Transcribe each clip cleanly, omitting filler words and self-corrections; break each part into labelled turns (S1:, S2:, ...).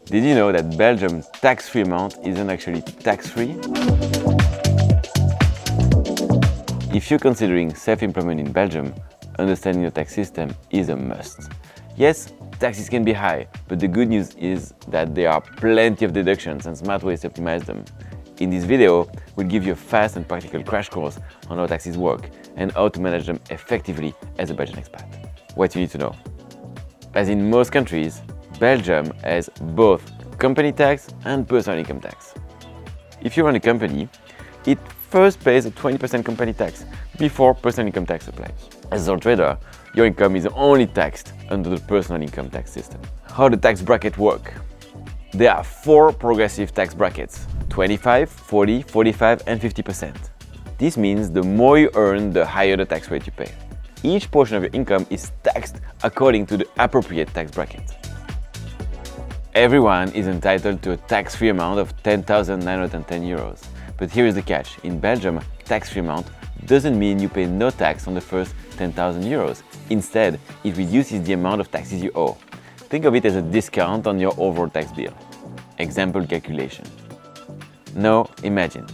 S1: Did you know that Belgium's tax-free amount isn't actually tax-free? If you're considering self-employment in Belgium, understanding the tax system is a must. Yes, taxes can be high, but the good news is that there are plenty of deductions and smart ways to optimize them. In this video, we'll give you a fast and practical crash course on how taxes work and how to manage them effectively as a Belgian expat. What you need to know. As in most countries, Belgium has both company tax and personal income tax. If you run a company, it first pays a 20% company tax before personal income tax applies. As a sole trader, your income is only taxed under the personal income tax system. How the tax bracket work? There are 4 progressive tax brackets: 25, 40, 45 and 50%. This means the more you earn, the higher the tax rate you pay. Each portion of your income is taxed according to the appropriate tax bracket. Everyone is entitled to a tax-free amount of 10,910 euros. But here is the catch. In Belgium, tax-free amount doesn't mean you pay no tax on the first 10,000 euros. Instead, it reduces the amount of taxes you owe. Think of it as a discount on your overall tax bill. Example calculation. Now, imagine.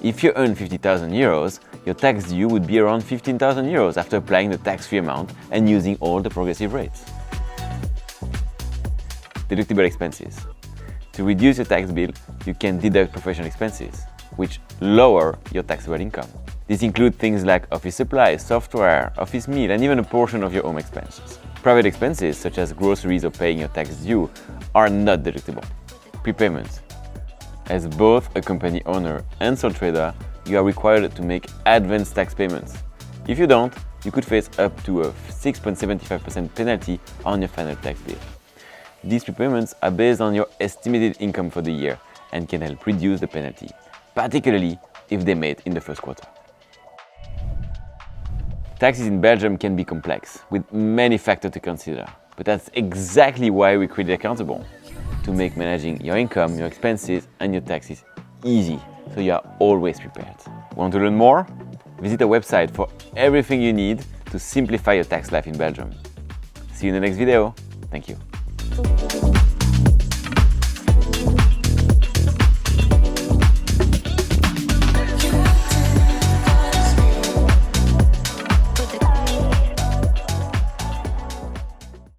S1: If you earn 50,000 euros, your tax due would be around 15,000 euros after applying the tax-free amount and using all the progressive rates. Deductible expenses. To reduce your tax bill, you can deduct professional expenses, which lower your taxable income. These include things like office supplies, software, office meal, and even a portion of your home expenses. Private expenses, such as groceries or paying your tax due, are not deductible. Prepayments. As both a company owner and sole trader, you are required to make advance tax payments. If you don't, you could face up to a 6.75% penalty on your final tax bill. These prepayments are based on your estimated income for the year and can help reduce the penalty, particularly if they're made in the first quarter. Taxes in Belgium can be complex, with many factors to consider, but that's exactly why we created Accountable, to make managing your income, your expenses, and your taxes easy, so you are always prepared. Want to learn more? Visit our website for everything you need to simplify your tax life in Belgium. See you in the next video. Thank you.